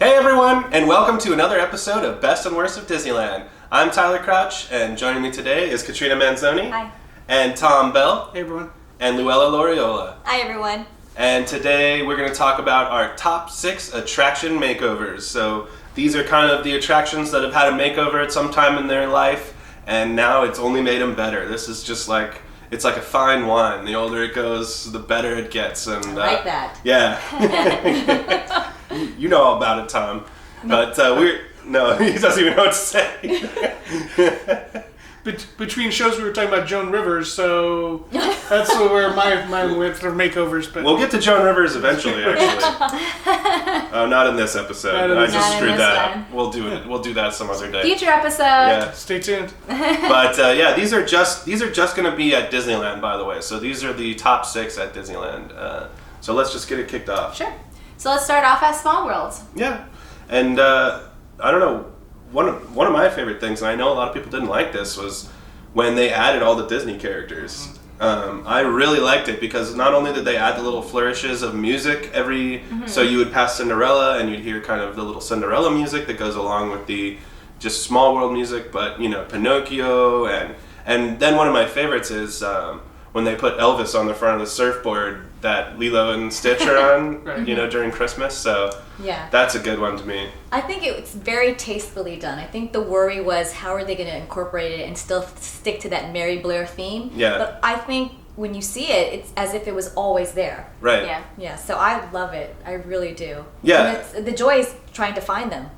Hey everyone, and welcome to another episode of Best and Worst of Disneyland. I'm Tyler Crouch, and joining me today is Katrina Manzoni. Hi. And Tom Bell. Hey everyone. And Luella Loriola. Hi, everyone. And today we're going to talk about our top 6 attraction makeovers. So these are kind of the attractions that have had a makeover at some time in their life, and now it's only made them better. This is just like, it's like a fine wine. The older it goes, the better it gets. And I like that. Yeah. You know all about it, Tom. But no, he doesn't even know what to say. Between shows we were talking about Joan Rivers, so that's where my went for makeovers. But We'll get to Joan Rivers eventually, actually. Not in this episode. Not in I this just one. screwed Not in that this up. We'll do it. We'll do that some other day. Future episode. Yeah. stay tuned. But yeah, these are just going to be at Disneyland, by the way. So these are the top 6 at Disneyland. So let's just get it kicked off. Sure. So let's start off at Small World. Yeah, and I don't know. One of my favorite things, and I know a lot of people didn't like this, was when they added all the Disney characters. I really liked it because not only did they add the little flourishes of music so you would pass Cinderella and you'd hear kind of the little Cinderella music that goes along with the just Small World music, but Pinocchio and then one of my favorites is when they put Elvis on the front of the surfboard that Lilo and Stitch are on, Right. during Christmas. So Yeah. that's a good one to me. I think it's very tastefully done. I think the worry was how are they going to incorporate it and still stick to that Mary Blair theme. Yeah. But I think when you see it, it's as if it was always there. Right. Yeah. Yeah. So I love it. I really do. Yeah. And the joy is trying to find them.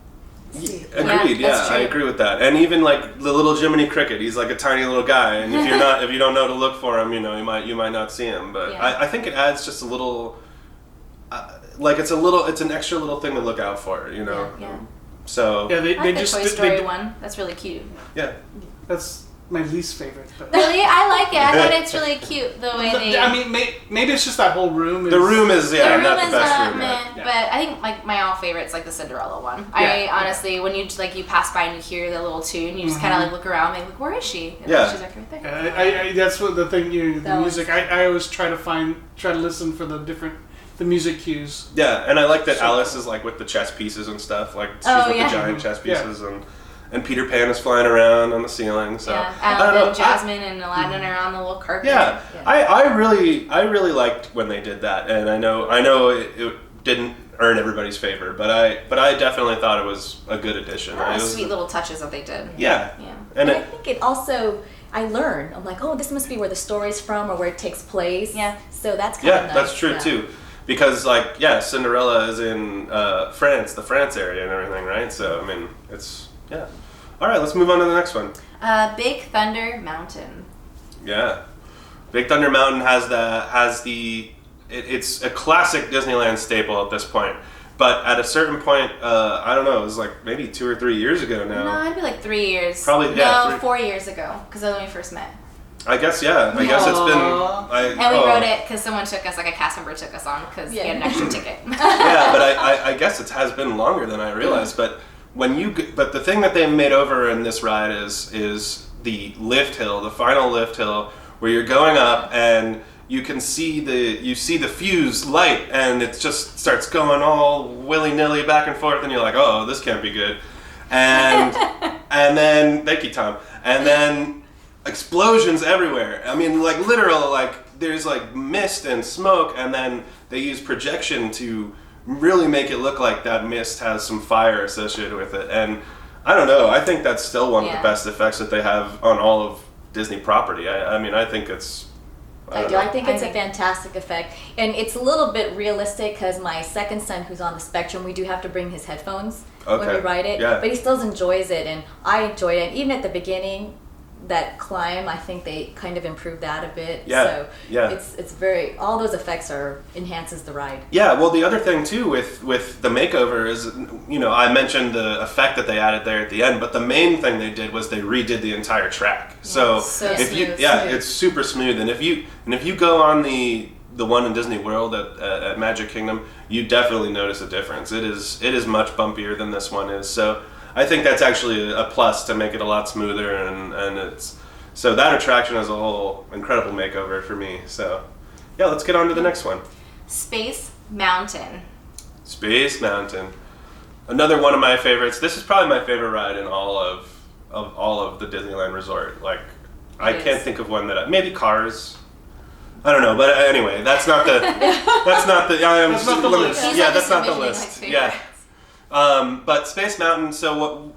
Agreed. Yeah, that's I true. agree with that. And even like the little Jiminy Cricket, he's like a tiny little guy, and if you don't know to look for him, you might not see him. But Yeah. I think it adds just a little, it's an extra little thing to look out for, Yeah. So Yeah, they I like the just Toy they- Story they- one. That's really cute. yeah. That's my least favorite. But Really, I like it. I thought it's really cute the way they. I mean, maybe it's just that whole room. The room is the not room the is best not room. meh, Yeah. but I think my all favorite's like the Cinderella one. Yeah. I honestly, when you pass by and you hear the little tune, you just kind of like look around and like, where is she? And Yeah. she's like right there. I that's what the thing. The That was- music. I always try to listen for the music cues. Yeah, and I like that So- Alice is like with the chess pieces and stuff. Like she's Oh, with yeah. the giant chess Yeah. pieces and Peter Pan is flying around on the ceiling. So Yeah, I don't know. and Jasmine and Aladdin are on the little carpet. Yeah, Yeah. I really liked when they did that, and I know it didn't earn everybody's favor, but I definitely thought it was a good addition. There were It was- sweet little touches that they did. Yeah, Yeah. and I it, think it also, I learned. I'm like, oh, this must be where the story's from or where it takes place. Yeah. So that's kind of yeah, nice. that's true Yeah. too, because Cinderella is in France, the France area and everything, right? So I mean, it's yeah. All right, let's move on to the next one. Big Thunder Mountain. Yeah, Big Thunder Mountain it's a classic Disneyland staple at this point. But at a certain point, I don't know, it was like maybe 2 or 3 years ago now. No, it'd be like 3 years. Probably, yeah, No, 3. 4 years ago, because that's when we first met. I guess, yeah. I guess it's been... Aw. And we wrote it because someone took us, like a cast member took us on because we Yeah. had an extra ticket. Yeah, but I guess it has been longer than I realized. But but the thing that they made over in this ride is the lift hill, the final lift hill, where you're going up and you can see the fuse light, and it just starts going all willy-nilly back and forth, and you're like, oh, this can't be good. And and then thank you, Tom. And then explosions everywhere. I mean, like literal, like there's like mist and smoke, and then they use projection to really make it look like that mist has some fire associated with it. And I don't know, I think that's still one of Yeah. the best effects that they have on all of Disney property. I mean, I think it's... I don't do. know. I think I it's a think- fantastic effect, and it's a little bit realistic because my second son, who's on the spectrum, we do have to bring his headphones when Okay. we ride it. Yeah. But he still enjoys it, and I enjoy it. And even at the beginning, that climb, I think they kind of improved that a bit. Yeah, So yeah. it's very, all those effects enhances the ride. Yeah, well, the other thing too with the makeover is, I mentioned the effect that they added there at the end, but the main thing they did was they redid the entire track. So so if you, smooth. Smooth. it's super smooth, and if you go on the one in Disney World at Magic Kingdom, you definitely notice a difference. It is much bumpier than this one is. So I think that's actually a plus to make it a lot smoother, and it's so that attraction as a whole, incredible makeover for me. So yeah, let's get on to the next one. Space Mountain. Space Mountain. Another one of my favorites. This is probably my favorite ride in all of the Disneyland Resort. Like, I can't think of one that maybe Cars. I don't know, but anyway, that's not the that's not the That's not the list. Yeah, that's not the list. Yeah. But Space Mountain. So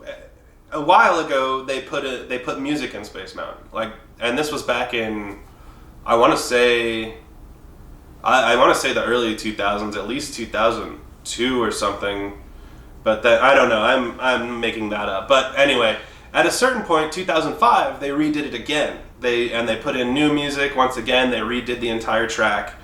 a while ago they put music in Space Mountain. Like, and this was back in I want to say the early 2000s, at least 2002 or something. But then I don't know. I'm making that up. But anyway, at a certain point, 2005, they redid it again. They put in new music once again. They redid the entire track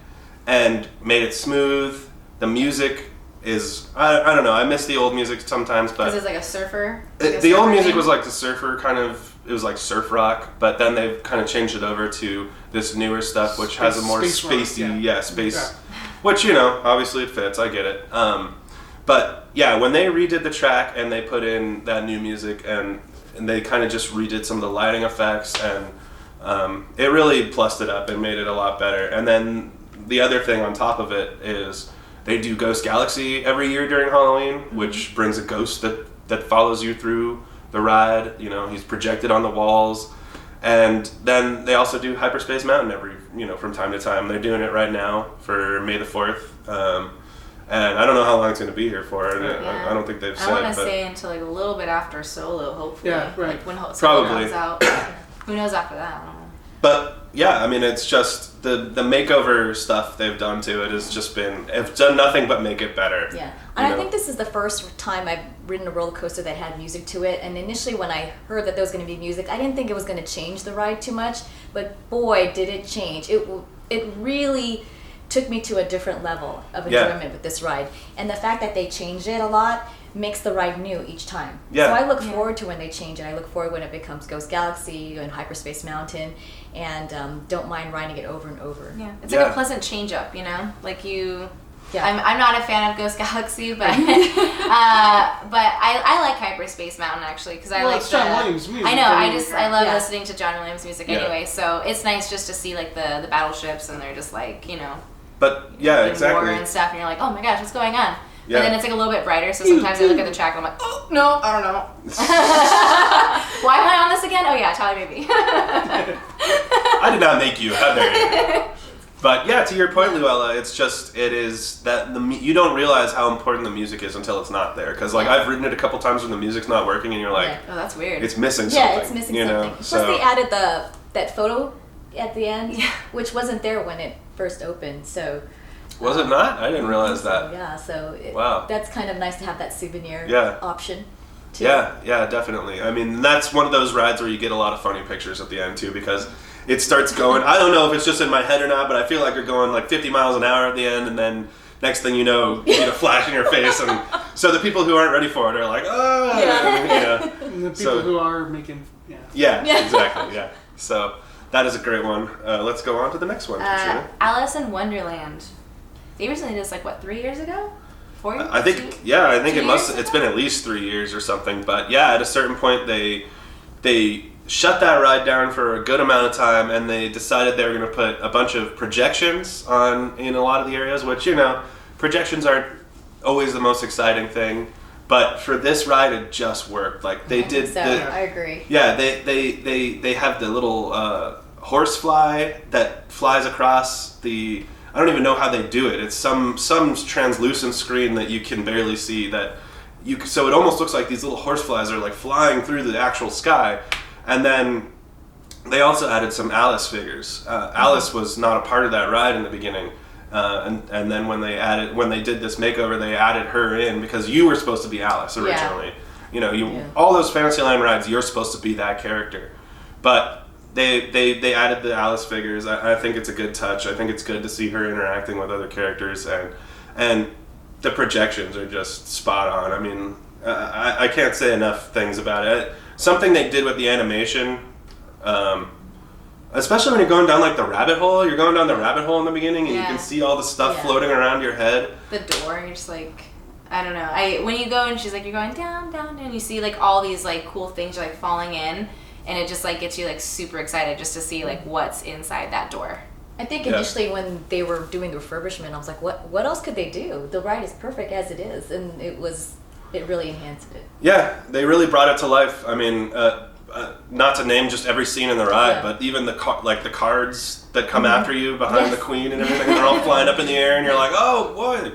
and made it smooth. The music is I don't know. I miss the old music sometimes, but Is it like a surfer? the old music was like the surfer kind of. It was like surf rock, but then they've kind of changed it over to this newer stuff, which has a more Space rock, spacey, space. Yeah. Which obviously it fits. I get it. But yeah, when they redid the track and they put in that new music and they kind of just redid some of the lighting effects and it really plussed it up and made it a lot better. And then the other thing on top of it is they do Ghost Galaxy every year during Halloween, which brings a ghost that follows you through the ride. He's projected on the walls. And then they also do Hyperspace Mountain from time to time. They're doing it right now for May the 4th. And I don't know how long it's going to be here for. Yeah. I don't think they've said. I want to stay until like a little bit after Solo, hopefully. Yeah, right. Like when Solo Probably. comes out. Who knows after that? I don't know. But yeah, I mean, it's just the makeover stuff they've done to it has just been. It's done nothing but make it better. Yeah, and I think this is the first time I've ridden a roller coaster that had music to it. And initially, when I heard that there was going to be music, I didn't think it was going to change the ride too much. But boy, did it change! It really took me to a different level of enjoyment with this ride. And the fact that they changed it a lot makes the ride new each time. Yeah. So I look forward to when they change it. I look forward when it becomes Ghost Galaxy and Hyperspace Mountain, and don't mind riding it over and over. Yeah, it's like a pleasant change up, Like Yeah. I'm not a fan of Ghost Galaxy, but I like Hyperspace Mountain actually because I like it's John Williams' music. I know. I love Yeah. listening to John Williams music anyway. So it's nice just to see like the battleships and they're just like But yeah, in exactly. war and stuff, and you're like, oh my gosh, what's going on? Yeah. And then it's like a little bit brighter, so sometimes I look at the track and I'm like, oh no, I don't know. Why am I on this again? Oh yeah, Charlie Baby. I did not make you. How dare you? But yeah, to your point, Luella, it is that you don't realize how important the music is until it's not there. Because like I've ridden it a couple times when the music's not working, and you're like, Oh, that's weird. it's missing something. Yeah, it's missing something. Plus, So they added that photo at the end, which wasn't there when it first opened. So was it not? I didn't realize that. yeah, so Wow. that's kind of nice to have that souvenir option. Too. Yeah, definitely. I mean, that's one of those rides where you get a lot of funny pictures at the end too, because it starts going. I don't know if it's just in my head or not, but I feel like you're going like 50 miles an hour at the end, and then next thing you know, you get a flash in your face, and so the people who aren't ready for it are like, oh, And the people who are making, yeah, exactly, yeah. So that is a great one. Let's go on to the next one, Katrina. Alice in Wonderland. They recently did this like 3 years ago? 4 years? I think it must. years It's ago? been at least 3 years or something. But yeah, at a certain point, they shut that ride down for a good amount of time, and they decided they were going to put a bunch of projections on in a lot of the areas. Which projections aren't always the most exciting thing, but for this ride, it just worked. Like they did. So I agree. Yeah, they have the little horse fly that flies across the. I don't even know how they do it. It's some translucent screen that you can barely see so it almost looks like these little horseflies are like flying through the actual sky. And then they also added some Alice figures. Alice was not a part of that ride in the beginning. And then when they did this makeover, they added her in because you were supposed to be Alice originally. All those Fantasyland rides, you're supposed to be that character. But they added the Alice figures. I think it's a good touch. I think it's good to see her interacting with other characters, and the projections are just spot on. I mean, I can't say enough things about it. Something they did with the animation, especially when you're going down like the rabbit hole. You're going down the rabbit hole in the beginning, and you can see all the stuff floating around your head. The door, and you're just like, I don't know. When you go and she's like, you're going down, down, down. You see like all these like cool things are like falling in. And it just like gets you like super excited just to see like what's inside that door. I think initially when they were doing the refurbishment, I was like, what else could they do? The ride is perfect as it is, and it was It really enhanced it. Yeah, they really brought it to life. I mean, not to name just every scene in the ride, Yeah. but even the cards that come after you behind Yes. the queen and everything, they're all flying up in the air, and you're like, oh boy,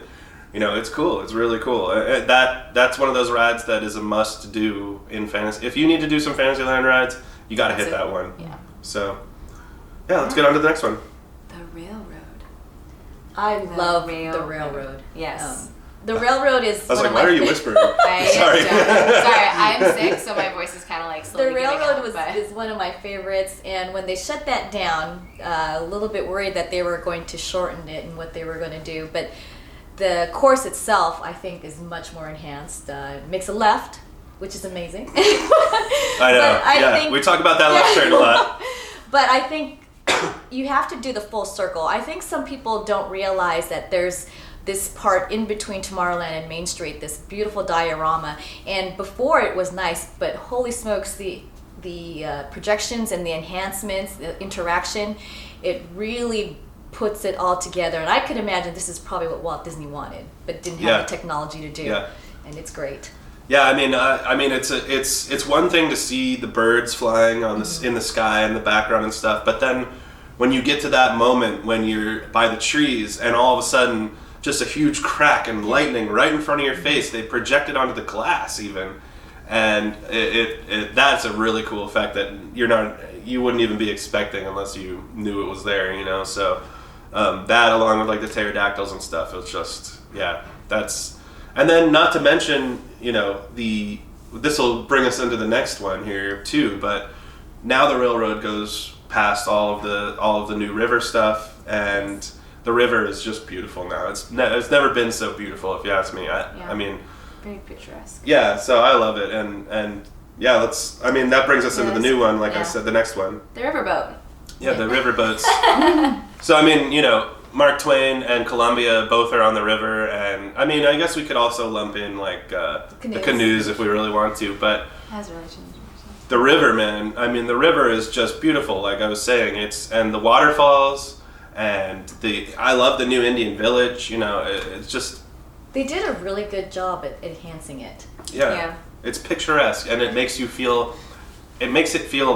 you know, it's cool. It's really cool. That's one of those rides that is a must do in fantasy. If you need to do some Fantasyland rides, you got to hit that one. Yeah. So, yeah, let's get on to the next one. The railroad. I love the railroad. railroad. Yes. The railroad is I was one like, of why my are you whispering? Sorry, Sorry. I'm sick, so my voice is kind of like The slowly giving railroad out, is one of my favorites, and when they shut that down, a little bit worried that they were going to shorten it and what they were going to do. But the course itself, I think, is much more enhanced. It makes a left, which is amazing. I know. But think, we talk about that last turn a lot. But I think you have to do the full circle. I think some people don't realize that there's this part in between Tomorrowland and Main Street, this beautiful diorama. And before it was nice, but holy smokes, the projections and the enhancements, the interaction, it really puts it all together. And I could imagine this is probably what Walt Disney wanted, but didn't have the technology to do. Yeah. And it's great. Yeah, I mean, it's one thing to see the birds flying on in the sky in the background and stuff, but then when you get to that moment when you're by the trees and all of a sudden just a huge crack and lightning right in front of your face, they project it onto the glass even, and that's a really cool effect that you wouldn't even be expecting unless you knew it was there, you know. So that along with like the pterodactyls and stuff, it's just that's. And then, not to mention, you know, this will bring us into the next one here too. But now the railroad goes past all of the new river stuff, and the river is just beautiful now. It's never been so beautiful, if you ask me. I mean, very picturesque. Yeah, so I love it, and yeah, that brings us into the new one. Like I said, the next one. The riverboat. Yeah, the riverboats. So I mean, you know, Mark Twain and Columbia both are on the river, and I mean, I guess we could also lump in like the canoes if we really want to, but Has really changed. the river, man. I mean, the river is just beautiful. Like I was saying, and the waterfalls, and I love the new Indian Village. You know, it's just They did a really good job at enhancing it. yeah, it's picturesque, and it makes it feel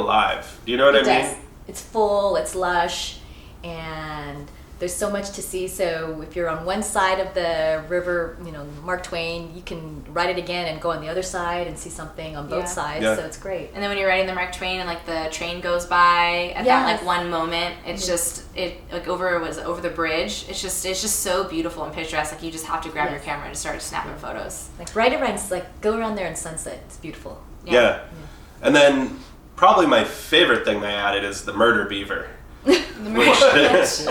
alive. Do you know what I mean? Does. It's full, it's lush, and there's so much to see. So if you're on one side of the river, you know, Mark Twain, you can ride it again and go on the other side and see something on both sides. Yeah. So it's great. And then when you're riding the Mark Twain and like the train goes by at that like one moment, it's just like over the bridge. It's just so beautiful and picturesque. Like you just have to grab your camera and start snapping photos. Like ride around, like go around there in sunset. It's beautiful. Yeah. And then probably my favorite thing they added is the murder beaver. That's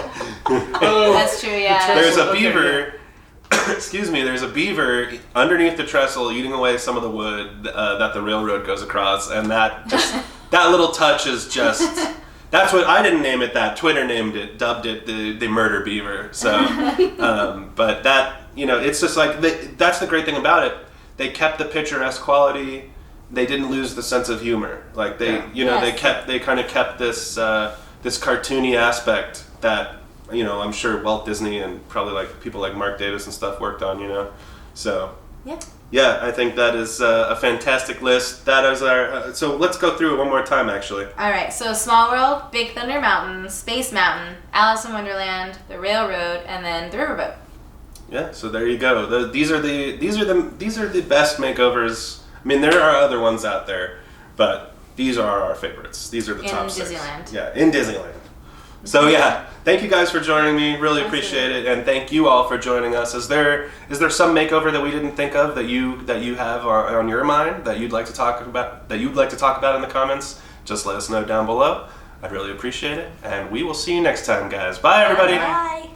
true, yeah. There's a Okay, beaver. Excuse me. There's a beaver underneath the trestle eating away some of the wood that the railroad goes across, and that little touch is just. That's what I didn't name it. That Twitter dubbed it the murder beaver. So, but that it's just like that's the great thing about it. They kept the picturesque quality. They didn't lose the sense of humor. Like they kind of kept this. This cartoony aspect that I'm sure Walt Disney and probably like people like Mark Davis and stuff worked on, so yeah, I think that is a fantastic list. That is our so let's go through it one more time actually. All right, so Small World, Big Thunder Mountain, Space Mountain, Alice in Wonderland, the Railroad, and then the Riverboat. Yeah, so there you go. These are the best makeovers. I mean, there are other ones out there, but these are our favorites. These are the top 6. In Disneyland. Yeah, in Disneyland. So yeah, thank you guys for joining me. Really appreciate it, and thank you all for joining us. Is there some makeover that we didn't think of that you have on your mind that you'd like to talk about in the comments? Just let us know down below. I'd really appreciate it, and we will see you next time, guys. Bye, everybody. Bye.